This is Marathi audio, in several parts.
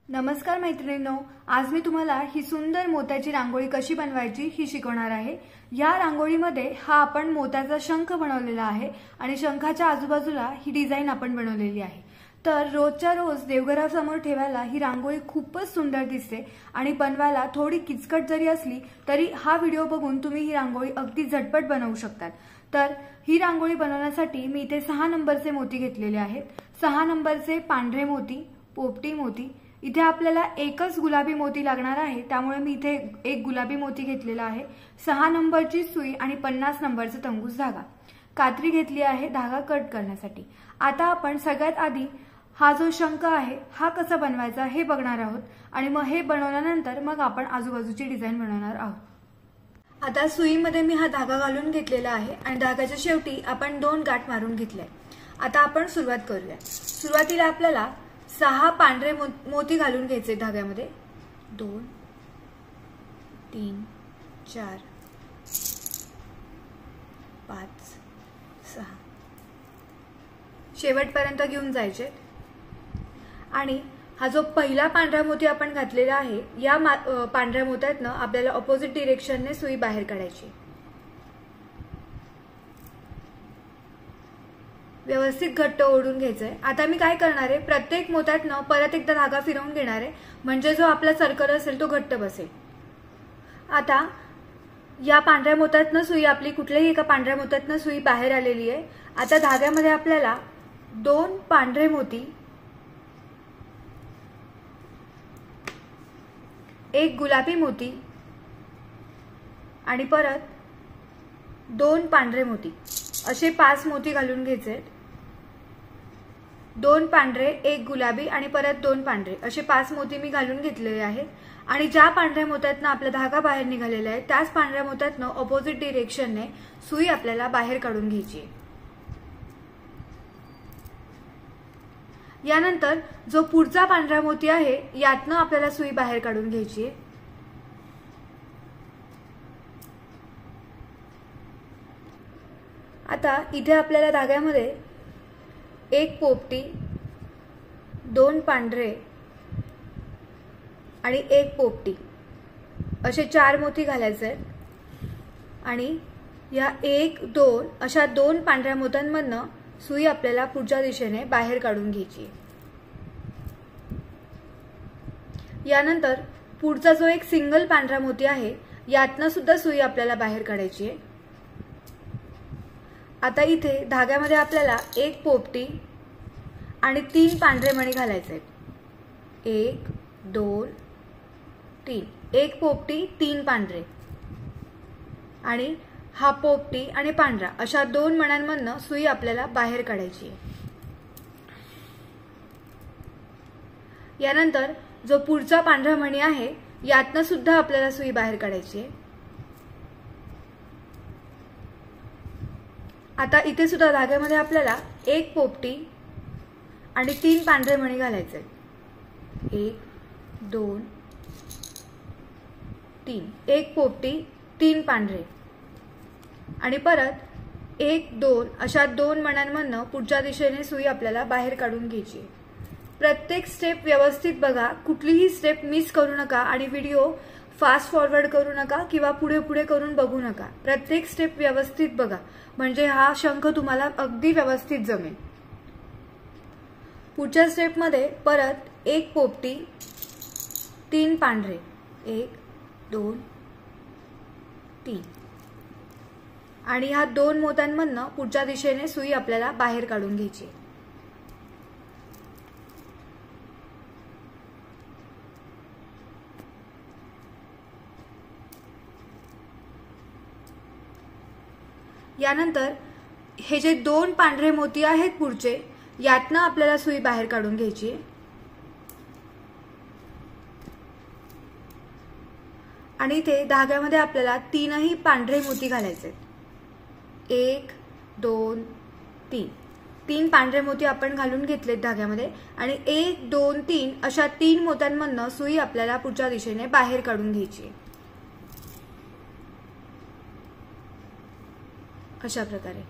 नमस्कार मैत्रिणींनो, आज मी तुम्हाला ही सुंदर मोत्याची रांगोळी कशी बनवायची ही शिकवणार आहे। या रांगोळीमध्ये हा आपण मोत्याचा शंख बनवलेला आहे आणि शंखाच्या आजूबाजूला ही डिझाइन आपण बनवलेली आहे। तर रोजच्या रोज देवघरासमोर ठेवायला ही रांगोळी खूपच सुंदर दिसते आणि बनवायला थोडी किचकट जरी असली तरी हा व्हिडिओ बघून तुम्ही ही रांगोळी अगदी झटपट बनवू शकतात। तर ही रांगोळी बनवण्यासाठी मी इथे 6 नंबरचे मोती घेतलेले आहेत। 6 नंबरचे पांढरे मोती, पोपटी मोती। इथे आपल्याला एकच गुलाबी मोती लागणार आहे, त्यामुळे मी इथे एक गुलाबी मोती घेतलेला आहे। 6 नंबरची सुई आणि 50 नंबरचा तंगूस धागा, कात्री घेतली आहे धागा कट करण्यासाठी। आता आपण सगळ्यात आधी हा जो शंख आहे हा कसा बनवायचा हे बघणार आहोत आणि मग हे बनवल्यानंतर मग आपण आजूबाजूची डिझाइन बनवणार आहोत। आता सुईमध्ये मी हा धागा घालून घेतलेला आहे आणि धाग्याच्या शेवटी आपण 2 गाठ मारून घेतले। आता आपण सुरुवात करूया। सुरुवातीला आपल्याला 6 पांढरे मोती घालून घ्यायचे धाग्यामध्ये। 2 3 4 5 6 शेवटपर्यंत घेऊन जायचे आणि हा जो पहिला पांढरा मोती आपण घातलेला आहे या पांढऱ्या मोत्यातनं आपल्याला ऑपोजिट डायरेक्शनने सुई बाहेर काढायची। व्यवस्थित घट्ट ओढून घ्यायचंय। आता मी काय करणार आहे, प्रत्येक मोत्यातनं परत एकदा धागा फिरवून घेणार आहे, म्हणजे जो आपला सर्कल असेल तो घट्ट बसेल। आता या पांढऱ्या मोत्यातनं सुई आपली कुठल्याही एका पांढऱ्या मोत्यातनं सुई बाहेर आलेली आहे। आता धाग्यामध्ये आपल्याला 2 पांढरे मोती, एक गुलाबी मोती आणि परत 2 पांढरे मोती असे 5 मोती घालून घ्यायचे। 2 पांढरे, एक गुलाबी आणि परत 2 पांढरे असे 5 मोती मी घालून घेतलेले आहेत आणि ज्या पांढऱ्या मोत्यातनं आपला धागा बाहेर निघालेला आहे त्याच पांढऱ्या मोत्यातनं ऑपोजिट डायरेक्शनने सुई आपल्याला बाहेर काढून घ्यायची आहे। यानंतर जो पुढचा पांढरा मोती आहे यातनं आपल्याला सुई बाहेर काढून घ्यायची आहे। आता इथे आपल्याला धाग्यामध्ये एक पोपटी, 2 पांढरे आणि एक पोपटी असे 4 मोती घालायचे आहेत आणि या 1 2 अशा 2 पांढऱ्या मोत्यांमधनं सुई आपल्याला पुढच्या दिशेने बाहेर काढून घ्यायची। यानंतर पुढचा जो एक सिंगल पांढरा मोती आहे यातनं सुद्धा सुई आपल्याला बाहेर काढायची आहे। आता इथे धाग्यामध्ये आपल्याला एक पोपटी आणि 3 पांढरे मणी घालायचे आहेत। 1 2 3, एक पोपटी 3 पांढरे आणि हा पोपटी आणि पांढरा अशा 2 मण्यांमधनं सुई आपल्याला बाहेर काढायची आहे। यानंतर जो पुढचा पांढरा मणी आहे यातनं सुद्धा आपल्याला सुई बाहेर काढायची आहे। आता इथे सुद्धा धाग्यामध्ये आपल्याला एक पोपटी आणि 3 पांढरे मणी घालायचे आहेत। 1 2 3, एक पोपटी 3 पांढरे आणि परत 1 2 अशा 2 मण्यांमधनं पुढच्या दिशेने सुई आपल्याला बाहेर काढून घ्यायची। प्रत्येक स्टेप व्यवस्थित बघा, कुठलीही स्टेप मिस करू नका आणि व्हिडिओ फास्ट फॉरवर्ड करू नका किंवा पुढे पुढे करून बघू नका। प्रत्येक स्टेप व्यवस्थित बघा, म्हणजे हा शंख तुम्हाला अगदी व्यवस्थित जमेल। पुढच्या स्टेपमध्ये परत एक पोपटी, 3 पांढरे, 1 2 3 आणि ह्या 2 मोत्यांमधनं पुढच्या दिशेने सुई आपल्याला बाहेर काढून घ्यायची। यानंतर हे जे 2 पांढरे मोती आहेत पुढचे यातनं आपल्याला सुई बाहेर काढून घ्यायची आणि इथे धाग्यामध्ये आपल्याला 3ही पांढरे मोती घालायचे। 1 2 3, 3 पांढरे मोती आपण घालून घेतलेत धाग्यामध्ये आणि 1 2 3 अशा 3 मोत्यांमधनं सुई आपल्याला पुढच्या दिशेने बाहेर काढून घ्यायची। अशा प्रकारे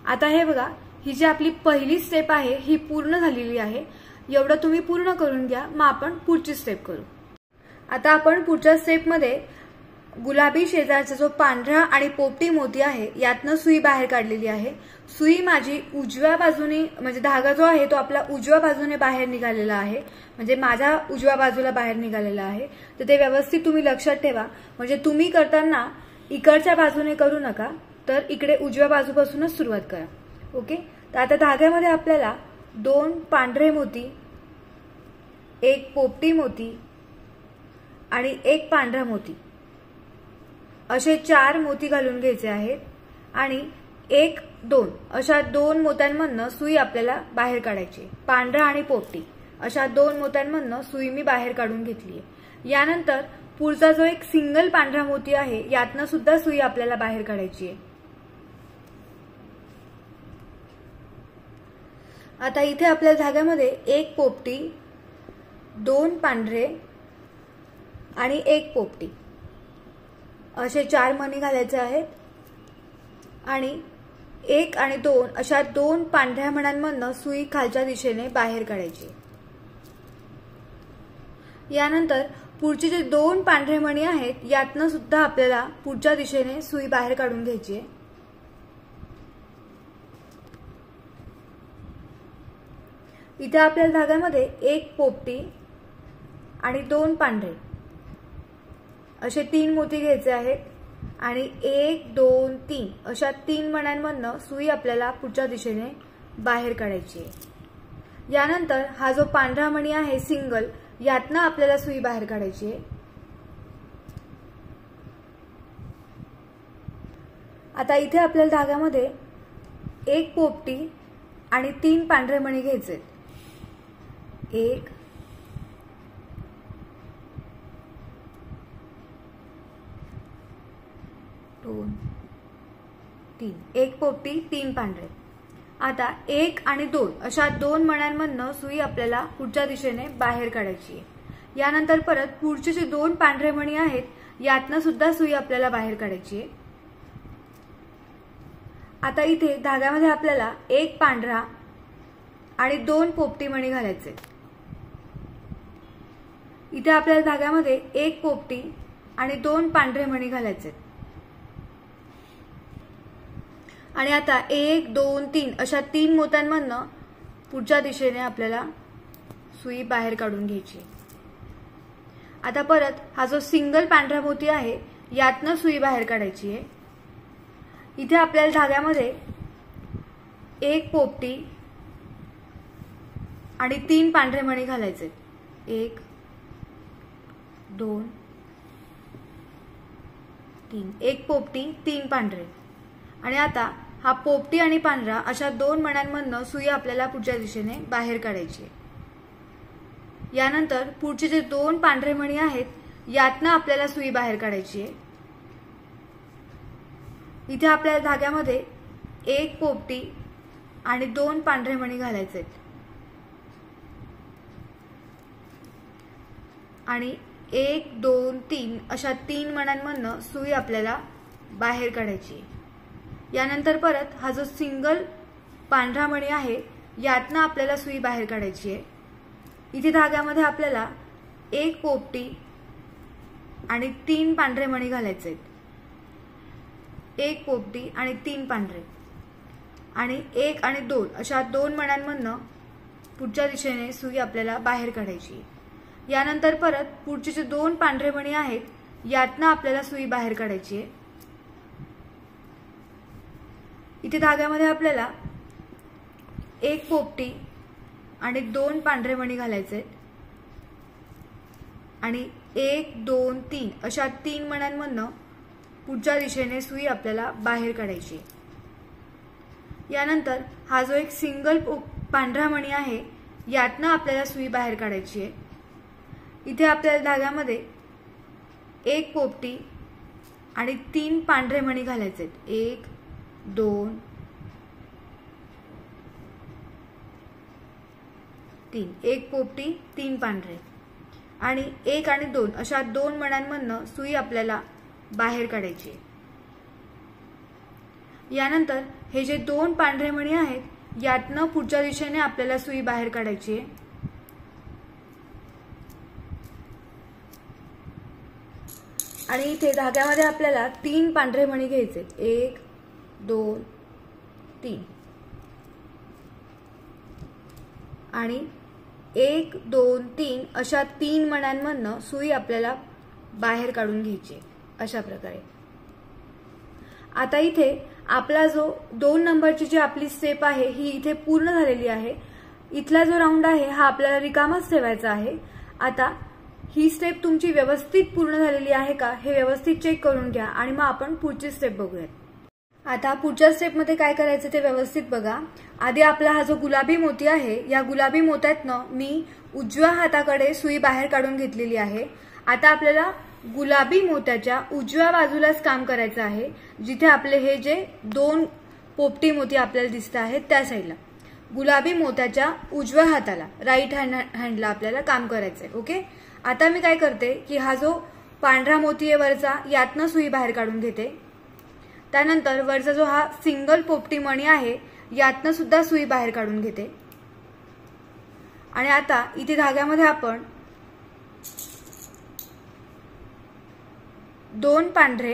आता हे बघा, ही जी आपली पहिली स्टेप आहे ही पूर्ण झालेली आहे। एवढं तुम्ही पूर्ण करून घ्या। मग आपण पुढची स्टेप करू। आता आपण पुढच्या स्टेपमध्ये गुलाबी शेजारचा जो पांढरा आणि पोपटी मोती आहे यातनं सुई बाहेर काढलेली आहे। सुई माझी उजव्या बाजूने म्हणजे धागा जो आहे तो आपला उजव्या बाजूने बाहेर निघालेला आहे, म्हणजे माझ्या उजव्या बाजूला बाहेर निघालेला आहे। तर ते व्यवस्थित तुम्ही लक्षात ठेवा, म्हणजे तुम्ही करताना इकडच्या बाजूने करू नका, तर इकडे उजव्या बाजूपासूनच सुरुवात करा। ओके, तर आता धाग्यामध्ये आपल्याला 2 पांढरे मोती, 1 पोपटी मोती आणि 1 पांढरा मोती असे 4 मोती घालून घ्यायचे आहेत आणि 1, 2 अशा 2 मोत्यांमधनं सुई आपल्याला बाहेर काढायची। पांढरा आणि पोपटी अशा 2 मोत्यांमधनं सुई मी बाहेर काढून घेतली आहे। यानंतर पुढचा जो एक सिंगल पांढरा मोती आहे यातनं सुद्धा सुई आपल्याला बाहेर काढायची आहे। आता इथे आपल्या धाग्यामध्ये 1 पोपटी, 2 पांढरे आणि 1 पोपटी असे 4 मणी घालायचे आहेत आणि 1 आणि 2 अशा 2 पांढऱ्या मण्यांमधनं सुई खालच्या दिशेने बाहेर काढायची। यानंतर पुढचे जे 2 पांढरे मणी आहेत यातनं सुद्धा आपल्याला पुढच्या दिशेने सुई बाहेर काढून घ्यायची आहे। इथे आपल्या धाग्यामध्ये 1 पोपटी आणि 2 पांढरे असे 3 मोती घ्यायचे आहेत आणि 1, 2, 3 अशा 3 मण्यांमधनं सुई आपल्याला पुढच्या दिशेने बाहेर काढायची आहे। यानंतर हा जो पांढरा मणी आहे सिंगल यातनं आपल्याला सुई बाहेर काढायची आहे। आता इथे आपल्या धाग्यामध्ये 1 पोपटी आणि 3 पांढरे मणी घ्यायचे। 1, 2, 3 1 पोपटी 3 पांढरे। आता 1 आणि 2 अशा 2 मण्यांमधनं सुई आपल्याला पुढच्या दिशेने बाहेर काढायची आहे। यानंतर परत पुढचे जे 2 पांढरे मणी आहेत यातनं सुद्धा सुई आपल्याला बाहेर काढायची आहे। आता इथे धाग्यामध्ये आपल्याला 1 पांढरा आणि 2 पोपटी मणी घालायचे। इथे आपल्या धाग्यामध्ये 1 पोपटी आणि 2 पांढरे मणी घालायचे आणि आता 1, 2, 3 अशा 3 मोत्यांमधनं पुढच्या दिशेने आपल्याला सुई बाहेर काढून घ्यायची। आता परत हा जो सिंगल पांढरा मोती आहे यातनं सुई बाहेर काढायची आहे। इथे आपल्याला धाग्यामध्ये 1 पोपटी आणि 3 पांढरे मणी घालायचे। 1, 2, 3 1 पोपटी 3 पांढरे आणि आता हा पोपटी आणि पांढरा अशा 2 मण्यांमधनं सुई आपल्याला पुढच्या दिशेने बाहेर काढायची आहे। यानंतर पुढचे जे 2 पांढरे मणी आहेत यातनं आपल्याला सुई बाहेर काढायची आहे। इथे आपल्या धाग्यामध्ये 1 पोपटी आणि 2 पांढरे मणी घालायचे आणि 1, 2, 3 अशा 3 मण्यांमधनं सुई आपल्याला बाहेर काढायची आहे। यानंतर परत हा जो सिंगल पांढरा मणी आहे यातनं आपल्याला सुई बाहेर काढायची आहे। इथे धाग्यामध्ये आपल्याला 1 पोपटी आणि 3 पांढरे मणी घालायचे। 1 पोपटी आणि 3 पांढरे आणि 1 आणि 2 अशा 2 मण्यांमधनं पुढच्या दिशेने सुई आपल्याला बाहेर काढायची। यानंतर परत पुढचे जे 2 पांढरे मणी आहेत यातनं आपल्याला सुई बाहेर काढायची आहे। इथे धाग्यामध्ये आपल्याला 1 पोपटी आणि 2 पांढरे मणी घालायचे आणि 1, 2, 3 अशा 3 मण्यांमधनं पुढच्या दिशेने सुई आपल्याला बाहेर काढायची। यानंतर हा जो एक सिंगल पांढरा मणी आहे यातनं आपल्याला सुई बाहेर काढायची आहे। इथे आपल्याला धाग्यामध्ये 1 पोपटी आणि 3 पांढरे मणी घालायचे। 1, 2, 3 1 पोपटी 3 पांढरे आणि 1 आणि 2 अशा 2 मण्यांमधनं सुई आपल्याला बाहेर काढायची। यानंतर हे जे 2 पांढरे मणी आहेत यातनं पुढच्या दिशेने आपल्याला सुई बाहेर काढायची आहे। आणि इथे धाग्यामध्ये आपल्याला 3 पांढरे मणी घ्यायचे, 1 2 3 आणि 1 2 3 अशा 3 मण्यांमधनं सुई आपल्याला बाहेर काढून घ्यायची अशा प्रकारे। आता इथे आपला जो 2 नंबरची जी आपली स्टेप आहे ही इथे पूर्ण झालेली आहे। इथला जो राऊंड आहे हा आपल्याला रिकामाच ठेवायचा आहे। आता ही स्टेप तुमची व्यवस्थित पूर्ण झालेली आहे का हे व्यवस्थित चेक करून घ्या आणि मग आपण पुढची स्टेप बघूयात। आता पुढच्या स्टेप मध्ये काय करायचं ते व्यवस्थित बघा। आधी आपला हा जो गुलाबी मोती आहे या गुलाबी मोत्यातनं मी उजव्या हाताकडे सुई बाहेर काढून घेतलेली आहे। आता आपल्याला गुलाबी मोत्याच्या उजव्या बाजूलाच काम करायचं आहे, जिथे आपले हे जे 2 पोपटी मोती आपल्याला दिसत आहेत त्या साईडला, गुलाबी मोत्याच्या उजव्या हाताला राईट हँडला आपल्याला काम करायचंय। ओके, आता मी काय करते की हा जो पांढरा मोती आहे वरचा यातनं सुई बाहेर काढून घेते। त्यानंतर वरचा जो हा सिंगल पोपटी मणी आहे यातनं सुद्धा सुई बाहेर काढून घेते आणि आता इथे धाग्यामध्ये आपण 2 पांढरे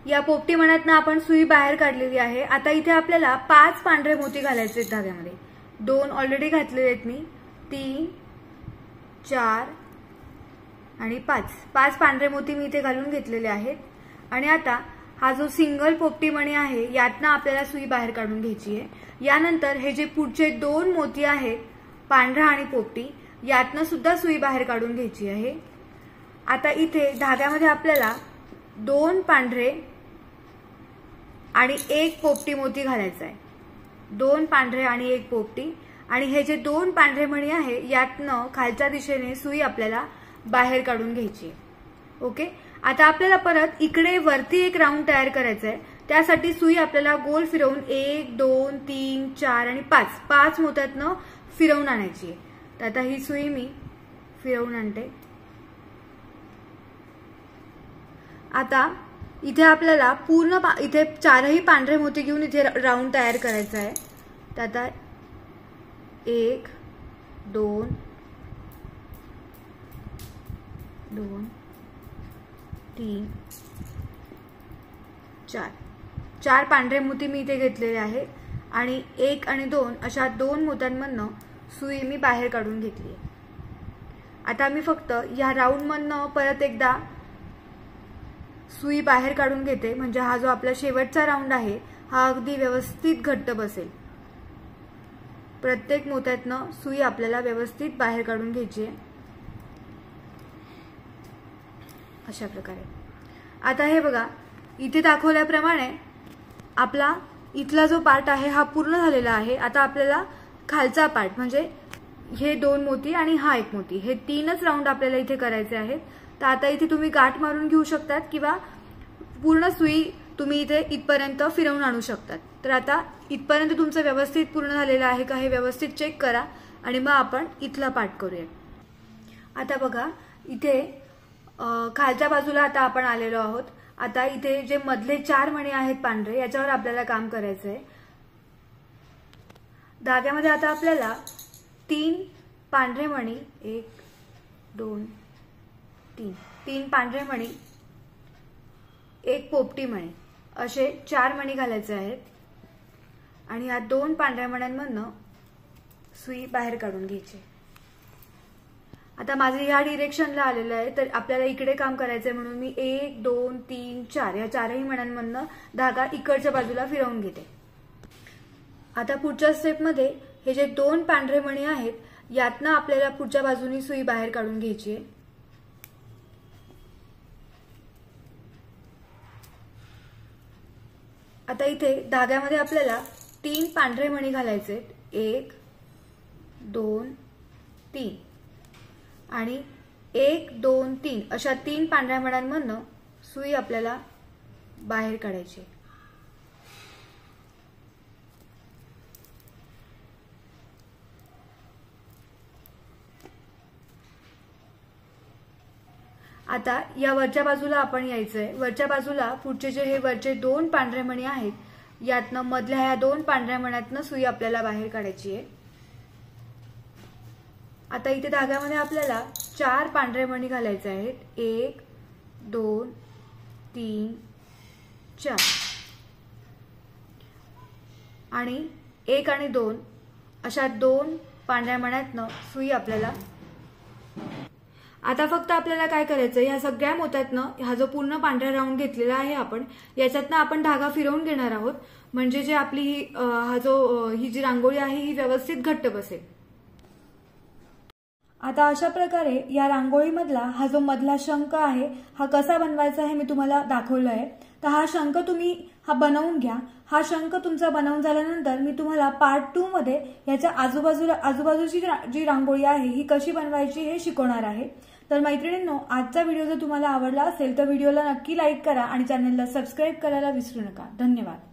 या पोपटी मण्यातनं आपण सुई बाहेर काढलेली आहे। आता इथे आपल्याला 5 पांढरे मोती घालायचे आहेत धाग्यामध्ये। 2 ऑलरेडी घातलेले आहेत मी, 3 4 आणि 5 पांढरे मोती मी इथे घालून घेतलेले आहेत। आणि आता हा जो सिंगल पोपटी मणी आहे यातनं आपल्याला सुई बाहेर काढून घ्यायची आहे। यानंतर हे जे पुढचे 2 मोती आहेत पांढरा आणि पोपटी यातनं सुद्धा सुई बाहेर काढून घ्यायची आहे। आता इथे धाग्यामध्ये आपल्याला 2 पांढरे आणि 1 पोपटी मोती घालायचा आहे। 2 पांढरे आणि 1 पोपटी आणि हे जे 2 पांढरे मणी आहे यातनं खालच्या दिशेने सुई आपल्याला बाहेर काढून घ्यायची आहे। ओके, आता आपल्याला परत इकडे वरती एक राऊंड तयार करायचा आहे। त्यासाठी सुई आपल्याला गोल फिरवून 1 2 3 4 आणि 5 मोत्यातनं फिरवून आणायची आहे। तर आता ही सुई मी फिरवून आणते। आता इथे आपल्याला पूर्ण इथे 4ही पांढरे मोती घेऊन इथे राऊंड तयार करायचा आहे। तर आता 1 2 2 3 4 पांढरे मोती मी इथे घेतलेले आहेत आणि 1 आणि 2 अशा 2 मोत्यांमधनं सुई मी बाहेर काढून घेतली। आता मी फक्त या राऊंड मधनं परत एकदा सुई बाहेर काढून घेते, म्हणजे हा जो आपला शेवटचा राऊंड आहे हा अगदी व्यवस्थित घट्ट बसेल। प्रत्येक मोत्यातनं सुई आपल्याला व्यवस्थित बाहेर काढून घ्यायची आहे अशा प्रकारे। आता हे बघा इथे दाखवल्याप्रमाणे आपला इथला जो पार्ट आहे हा पूर्ण झालेला आहे। आता आपल्याला खालचा पार्ट म्हणजे हे 2 मोती आणि हा 1 मोती हे 3च राऊंड आपल्याला इथे करायचे आहेत। तर आता इथे तुम्ही गाठ मारून घेऊ शकतात किंवा पूर्ण सुई तुम्ही इथे इथपर्यंत फिरवून आणू शकतात। तर आता इथपर्यंत तुमचं व्यवस्थित पूर्ण झालेलं आहे का हे व्यवस्थित चेक करा आणि मग आपण इथला पार्ट करूया। आता बघा इथे खालच्या बाजूला आता आपण आलेलो आहोत। आता इथे जे मधले 4 मणी आहेत पांढरे याच्यावर आपल्याला काम करायचं आहे। धाग्यामध्ये आता आपल्याला 3 पांढरे मणी 1 2 3 पांढरे मणी 1 पोपटी मणी असे 4 मणी घालायचे आहेत आणि या 2 पांढऱ्या मण्यांमधनं सुई बाहेर काढून घ्यायची। आता माझे या डिरेक्शनला आलेलं आहे तर आपल्याला इकडे काम करायचंय म्हणून मी 1 2 3 4 या 4ही मण्यांमधनं धागा इकडच्या बाजूला फिरवून घेते। आता पुढच्या स्टेप मध्ये हे जे 2 पांढरे मणी आहेत यातनं आपल्याला पुढच्या बाजूनी सुई बाहेर काढून घ्यायची आहे। आता इथे धाग्यामध्ये आपल्याला 3 पांढरे मणी घालायचे, 1 2 3 आणि 1 2 3 अशा 3 पांढऱ्या मण्यांमधनं सुई आपल्याला बाहेर काढायची। आता या वरच्या बाजूला आपण यायचंय। वरच्या बाजूला पुढचे जे हे वरचे 2 पांढरे मणी आहेत यातनं मधल्या ह्या 2 पांढऱ्या मण्यातनं सुई आपल्याला बाहेर काढायची आहे। आता इथे धाग्यामध्ये आपल्याला 4 पांढरे मणी घालायचे आहेत. 1 2 3 4 आणि 1 आणि 2 अशा 2 पांढऱ्या मण्यातनं सुई आपल्याला. आता फक्त आपल्याला काय करायचं, ह्या सगळ्या मोत्यातनं हा जो पूर्ण पांढरा राऊंड घेतलेला आहे आपण, याच्यातनं आपण धागा फिरवून घेणार आहोत, म्हणजे जे आपली ही जी रांगोळी आहे ही व्यवस्थित घट्ट बसेल. आता अशा प्रकारे या रांगोळीमधला हा जो मधला शंख आहे हा कसा बनवायचा हे मी तुम्हाला दाखवलं आहे. तर हा शंख तुम्ही बनवून घ्या. हा शंख तुमचा बनवून झाल्यानंतर मी तुम्हाला पार्ट 2 मध्ये याच्या आजूबाजूची जी रांगोळी आहे ही कशी बनवायची हे शिकवणार आहे. तर मैत्रिणींनो, आजचा व्हिडिओ जर तुम्हाला आवडला असेल तर व्हिडिओला नक्की लाईक करा आणि चॅनलला सबस्क्राईब करायला विसरू नका. धन्यवाद.